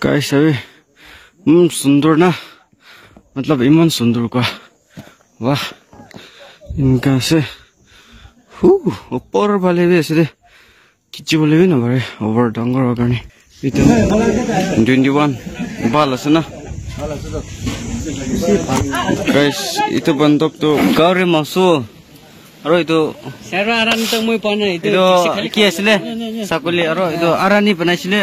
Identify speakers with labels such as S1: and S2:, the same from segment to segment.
S1: Guys अभी सुंदर ना मतलब इमान सुंदर का वाह इनका से ऊपर वाले भी ऐसे किसी वाले भी ना बड़े ओवर डंगर होगा नहीं इतना 21 बाल ऐसे ना guys itu bentuk tuh kare masuk aro itu sera aran tuh muy pana itu kia sile sakuli aro itu arani panai sile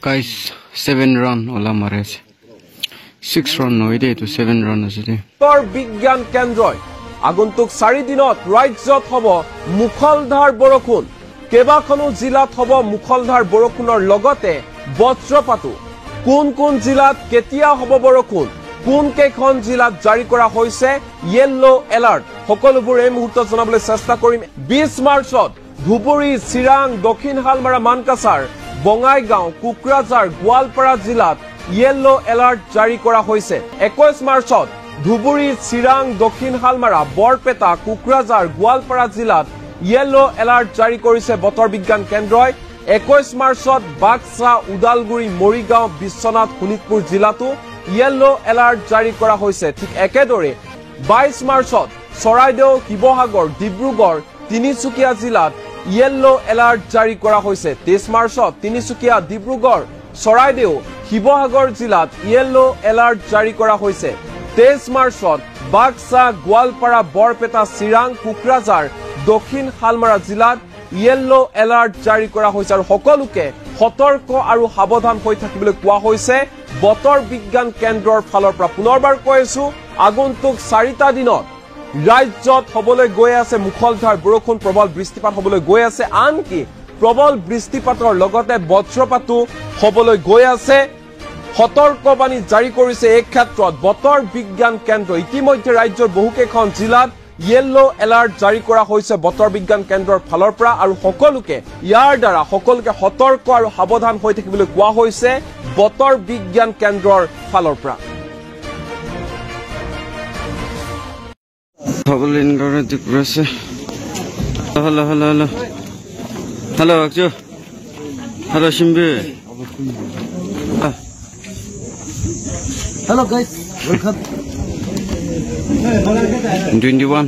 S1: guys 7 run ola mare ase 6 run noide itu 7 run asile
S2: tor bigyan kendroi aguntuk 4 dinot rajyot hobo mukholdhar borokhun kebakhonu jilat hobo mukholdhar borokhunor logote বজ্ৰপাতো কোন কোন জিলাত কেতিয়া হ'ব বৰষুণ কোন কেখন জিলাত জাৰি কৰা হৈছে ইয়েলো এলাৰ্ট সকলোবোৰ এই মুহূৰ্তত জনাবলৈ চেষ্টা কৰিম 20 মাৰ্চত ধুবুৰী চিৰাং দক্ষিণ হালমাৰা মানকাছাৰ বঙাইগাঁও কুকৰাঝাৰ গোৱালপাৰা জিলাত ইয়েলো এলাৰ্ট জাৰি কৰা হৈছে 21 মাৰ্চত ধুবুৰী চিৰাং দক্ষিণ হালমাৰা বৰপেটা কুকৰাঝাৰ গোৱালপাৰা জিলাত ইয়েলো এলাৰ্ট জাৰি কৰিছে বতৰ বিজ্ঞান কেন্দ্ৰই 21 মাৰ্চত বাক্সা উদালগুৰি মৰিগাঁও বিশ্বনাথ শোণিতপুৰ জিলাতো ইয়েলো এলাৰ্ট জাৰি কৰা হৈছে ঠিক একেদৰে 22 মাৰ্চত চৰাইদেউ শিৱসাগৰ ডিব্ৰুগড় তিনিচুকীয়া জিলাত ইয়েলো এলাৰ্ট জাৰি কৰা হৈছে 23 মাৰ্চত তিনিচুকীয়া ডিব্ৰুগড় চৰাইদেউ শিৱসাগৰ জিলাত ইয়েলো এলাৰ্ট জাৰি কৰা হৈছে 23 মাৰ্চত বাক্সা গোৱালপাৰা বৰপেটা চিৰাং কুকৰাঝাৰ দক্ষিণ হালমাৰা জিলাত ইয়েলো এলাৰ্ট জাৰি কৰা হৈছে আৰু সকলোকে সতৰ্ক আৰু সাৱধান হৈ থাকিবলৈ কোৱা হৈছে বতৰ বিজ্ঞান কেন্দ্ৰৰ ফালৰ পৰা পুনৰবাৰ কৈছো আগন্তুক 4টা দিনত ৰাজ্যত হ'বলৈ গৈ আছে মুখলধাৰ বৰষুণ প্ৰবল বৃষ্টিপাত হ'বলৈ গৈ আছে আনকি প্ৰবল বৃষ্টিপাতৰ লগতে বজ্ৰপাতো হ'বলৈ গৈ আছে সতৰ্কবাণী জাৰি কৰিছে এই ক্ষেত্ৰত বতৰ বিজ্ঞান কেন্দ্ৰ ইতিমধ্যে ৰাজ্যৰ বহুকেইখন জিলাত ইয়েলো এলাৰ্ট জাৰি কৰা হৈছে বতৰ বিজ্ঞান কেন্দ্ৰৰ ফালৰ পৰা আৰু সকলোকে ইয়াৰ দ্বাৰা সকলোকে সতৰ্ক আৰু সাৱধান হৈ থাকিবলৈ কোৱা হৈছে বতৰ বিজ্ঞান কেন্দ্ৰৰ ফালৰ পৰা
S1: Pabulin gara dikurase. Hello Akju. Hello Shimbi.
S3: Hello guys, welcome.
S1: 21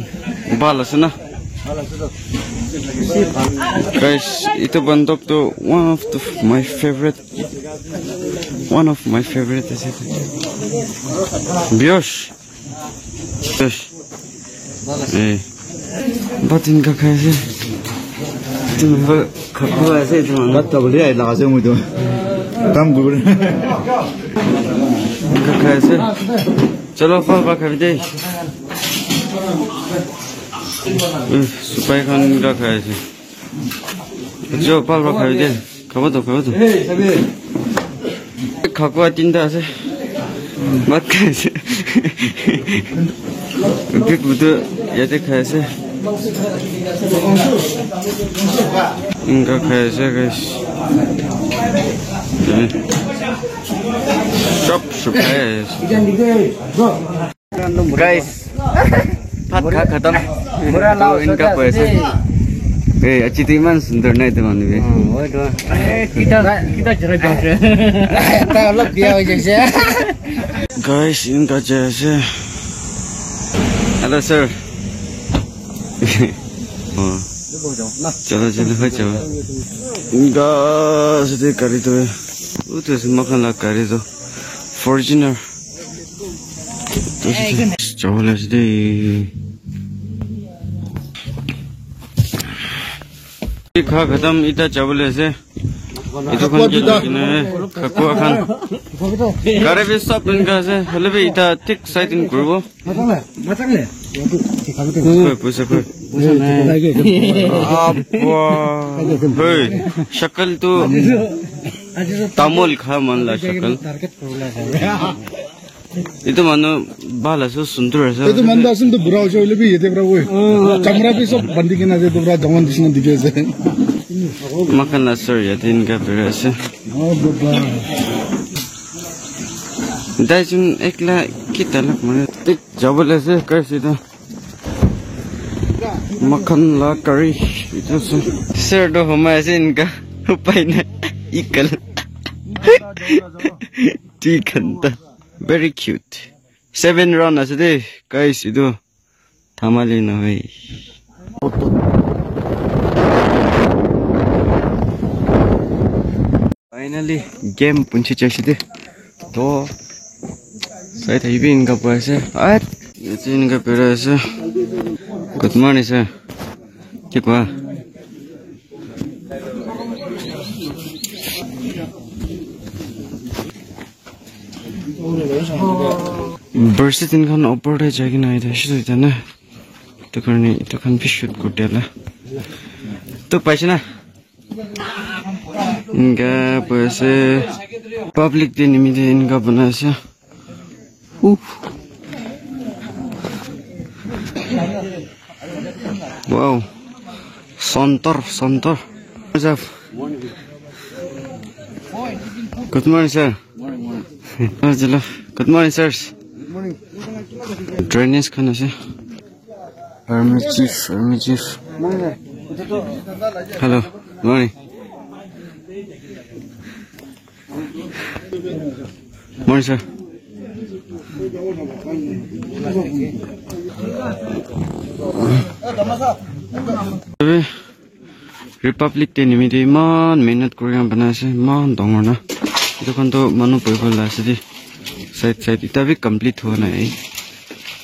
S1: bal ase na guys itu bentuk tuh one of my favorite is it Biosh batin ka kaise तुम खपो ऐसे तुम
S3: बात तो बोलिए लाजे मुझे काम गुरु
S1: का कैसे चलो पापा खाई दे सुपारी खान का खाए थे जो पापा खाई दे खाओ तो खाको तीनटा से मत खाए से बिग बुद्ध ये तो खाए से इनका खाए से guys भात खा खत्म तो इनका पैसे अच्छी तो इमान सुंदर नहीं थे मानी भी guys इनका जैसे हेलो सर चलो हो चलो इनका से करी तो वो तो मक्खन लग करी तो फॉर्च्यूनर चलो दे खा खत्म इटा चावल से itu kan खाको खान करे भी सब इनका से हेलो भी इटा ठीक साइड इन करबो पैसा हे शक्ल तो तामोल खा मन ला शक्ल itu mana balas itu sundur है
S3: itu mana asin तो बुरा हो जाए लेकिन ये तो बुरा हुए कैमरा भी सब बंदी के ना दे तो बुरा जवान दिखने दिखे से
S1: makan nasar ya tin का beres dah cun ekla kita lah mana tik jawab lese कैसे तो makan lah curry itu sir do हमारे से इनका Upai na ikal. Tikanta. Very cute. 7 round as de guys itu thamali na hoy. Finally game punchi chashide. To saya tadi inga puasa. Itu inga puasa. Good morning sir. Kikwa. Burst in kan opera jagi na ida shido ida na. Itu kan fish shoot kutela. Tu paisa na. Inga puasa public din imide inga banasa. Wow, Santor. What's up? Good morning, sir. Good morning, sirs. Good morning. Drainage kind of, Army chief. Hello. Good morning. Morning, sir. Republic Day nimide man mehnat kuriyan banase man dongor na itu kan to manu poibol la ase side ita bhi complete hua na hai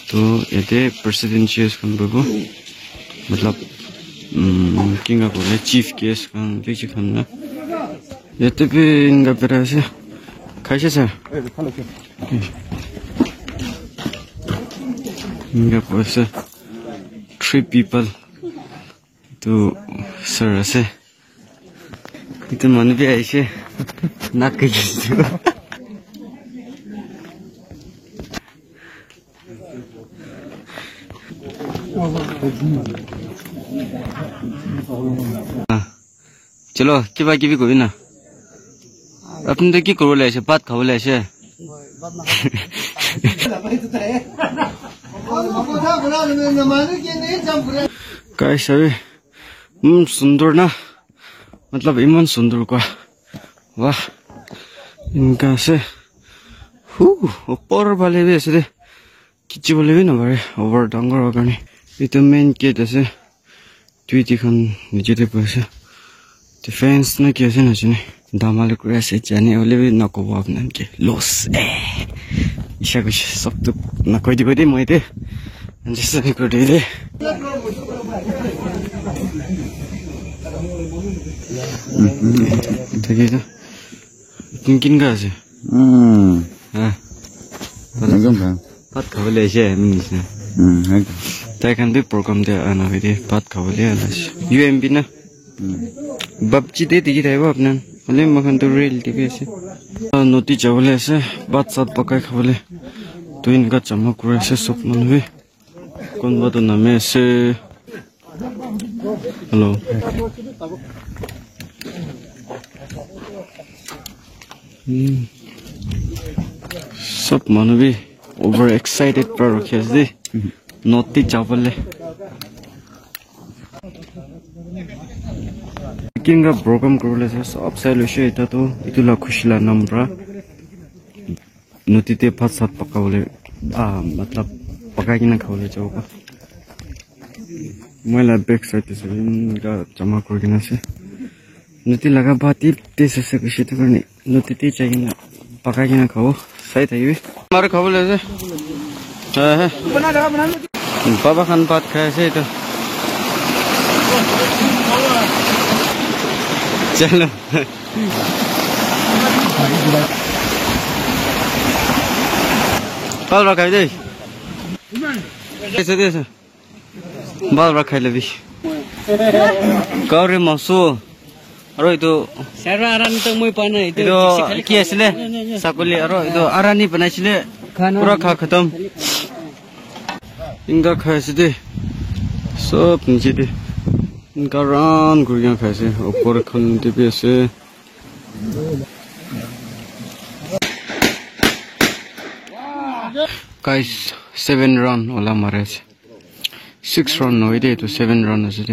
S1: to yate president cheers kan bobo matlab kinga kole chief guest kan bichi kan na yate bhi inga pera ase kaise sir inga poise 3 people to sir ase itu manu bhi aise nak ke jisu चलो किबा किबी कोई ना अपन तो की करो ले ऐसे बात खाओ ले ऐसे कैसे सुंदर ना मतलब इमन सुंदर को वाह इनका से ऊपर वाले भी ऐसे किच्ची वाले भी ना बारे ओवर डंगर होगा नहीं इतना मेन गेट ऐसे ट्वीटी खान नीचे ते पैसे डिफेंस ना कैसे ना चुने दामाले को ऐसे जाने वाले भी ना को वाप ना के लॉस इशा कुछ सब तो ना कोई दी मोइते जैसे भी कर दे देखिए तो किन का है हाँ बात खाओ ले ऐसे मिनिस ना ताकि हम भी प्रोग्राम दे आना भी दे बात खाओ ले आलाश UMB ना बच्ची दे दिखी रहे वो अपने वाले मखन तो रेल टीवी ऐसे नोटी चावल ऐसे बात साथ पकाए खाओ ले तो इनका चमक रहा ऐसे सब मन भी कौन बात ना मैं ऐसे हेलो सब मन भी ओवर एक्साइटेड पर रखे ऐसे नोटी चावल ले किंगा प्रोग्राम करो ले सब साइलो शे इता तो इतुला खुशिला नम्रा नोटी ते पाँच सात पकाओले मतलब पका के ना खाओले जाओगा मैंला बैक साइड से इनका जमा कर के ना से नोटी लगा बात ही तेज से कुछ तो करने नोटी ते चाहिए ना पका के ना खाओ सही था ये भी हमारे खाओ ले से है बाबा खान बात खाए से तो चलो बाल रखा दे ऐसे दे बाल रखा ले भी कौरे मसू अरो इतो सारा आरानी तो मुई पाना इतो क्या इसले साकुली अरो इतो आरानी बनाई इसले पूरा खा खत्म इनका खाए से दे सब नीचे दे इनका रान गुड़ियाँ खाए से ऊपर खंडे पे से guys 7 run वाला मारे से 6 run no इधे तो 7 run ऐसे